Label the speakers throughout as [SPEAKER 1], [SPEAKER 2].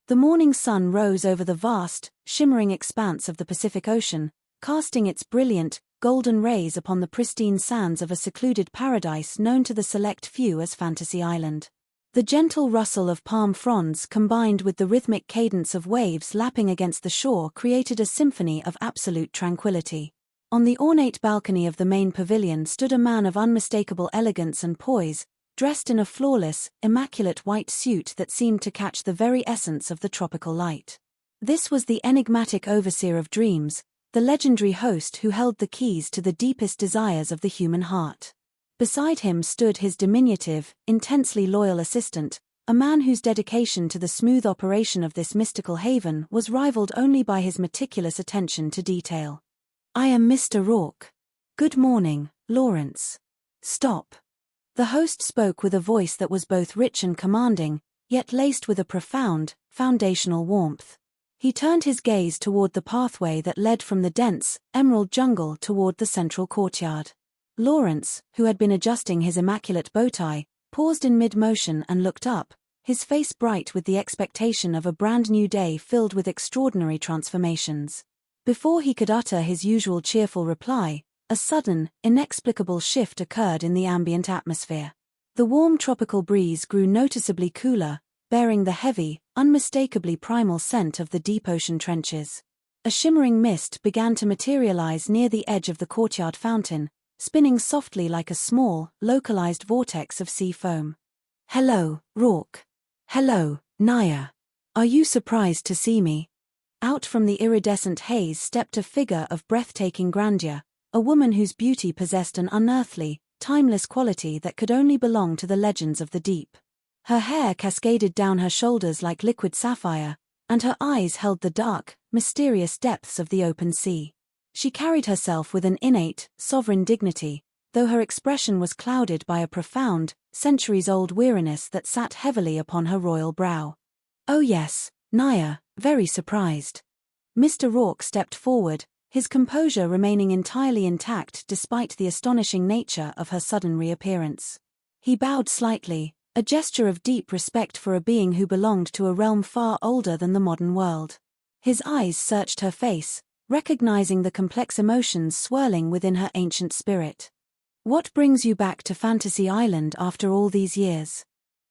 [SPEAKER 1] The morning sun rose over the vast, shimmering expanse of the Pacific Ocean, casting its brilliant, golden rays upon the pristine sands of a secluded paradise known to the select few as Fantasy Island. The gentle rustle of palm fronds combined with the rhythmic cadence of waves lapping against the shore created a symphony of absolute tranquility. On the ornate balcony of the main pavilion stood a man of unmistakable elegance and poise, dressed in a flawless, immaculate white suit that seemed to catch the very essence of the tropical light. This was the enigmatic overseer of dreams, the legendary host who held the keys to the deepest desires of the human heart. Beside him stood his diminutive, intensely loyal assistant, a man whose dedication to the smooth operation of this mystical haven was rivaled only by his meticulous attention to detail. "I am Mr. Rourke. Good morning, Lawrence." "Stop." The host spoke with a voice that was both rich and commanding, yet laced with a profound, foundational warmth. He turned his gaze toward the pathway that led from the dense, emerald jungle toward the central courtyard. Lawrence, who had been adjusting his immaculate bow tie, paused in mid-motion and looked up, his face bright with the expectation of a brand new day filled with extraordinary transformations. Before he could utter his usual cheerful reply, a sudden, inexplicable shift occurred in the ambient atmosphere. The warm tropical breeze grew noticeably cooler, bearing the heavy, unmistakably primal scent of the deep ocean trenches. A shimmering mist began to materialize near the edge of the courtyard fountain, spinning softly like a small, localized vortex of sea foam. "Hello, Rourke. Hello, Naya. Are you surprised to see me?" Out from the iridescent haze stepped a figure of breathtaking grandeur, a woman whose beauty possessed an unearthly, timeless quality that could only belong to the legends of the deep. Her hair cascaded down her shoulders like liquid sapphire, and her eyes held the dark, mysterious depths of the open sea. She carried herself with an innate, sovereign dignity, though her expression was clouded by a profound, centuries-old weariness that sat heavily upon her royal brow. "Oh yes, Naya, very surprised." Mr. Rourke stepped forward, his composure remaining entirely intact despite the astonishing nature of her sudden reappearance. He bowed slightly, a gesture of deep respect for a being who belonged to a realm far older than the modern world. His eyes searched her face, recognizing the complex emotions swirling within her ancient spirit. "What brings you back to Fantasy Island after all these years?"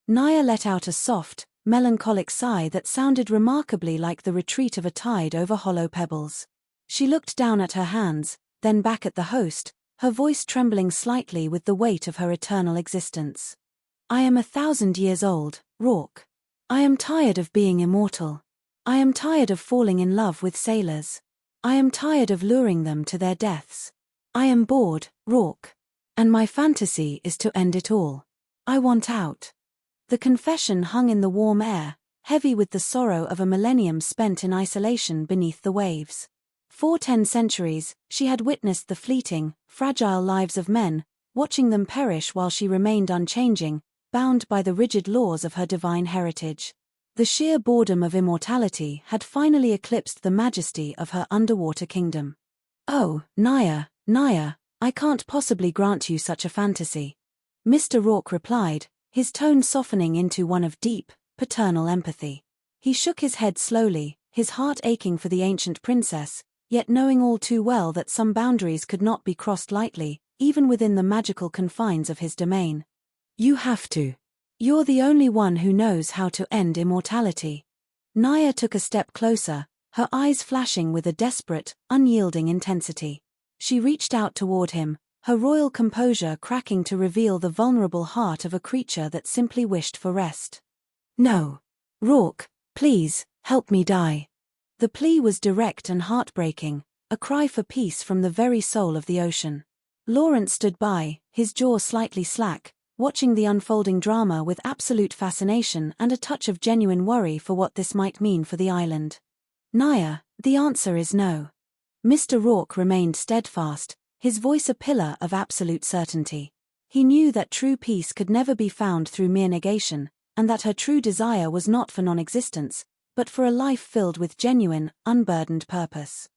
[SPEAKER 1] Naya let out a soft, melancholic sigh that sounded remarkably like the retreat of a tide over hollow pebbles. She looked down at her hands, then back at the host, her voice trembling slightly with the weight of her eternal existence. "I am 1,000 years old, Rourke. I am tired of being immortal. I am tired of falling in love with sailors. I am tired of luring them to their deaths. I am bored, Rourke. And my fantasy is to end it all. I want out." The confession hung in the warm air, heavy with the sorrow of a millennium spent in isolation beneath the waves. For 10 centuries, she had witnessed the fleeting, fragile lives of men, watching them perish while she remained unchanging, bound by the rigid laws of her divine heritage. The sheer boredom of immortality had finally eclipsed the majesty of her underwater kingdom. "Oh, Naya, I can't possibly grant you such a fantasy," Mr. Rourke replied, his tone softening into one of deep, paternal empathy. He shook his head slowly, his heart aching for the ancient princess, yet knowing all too well that some boundaries could not be crossed lightly, even within the magical confines of his domain. "You have to. You're the only one who knows how to end immortality." Naya took a step closer, her eyes flashing with a desperate, unyielding intensity. She reached out toward him, her royal composure cracking to reveal the vulnerable heart of a creature that simply wished for rest. "No. Rourke, please, help me die." The plea was direct and heartbreaking, a cry for peace from the very soul of the ocean. Lawrence stood by, his jaw slightly slack, watching the unfolding drama with absolute fascination and a touch of genuine worry for what this might mean for the island. "Naya, the answer is no." Mr. Rourke remained steadfast, his voice a pillar of absolute certainty. He knew that true peace could never be found through mere negation, and that her true desire was not for non-existence, but for a life filled with genuine, unburdened purpose.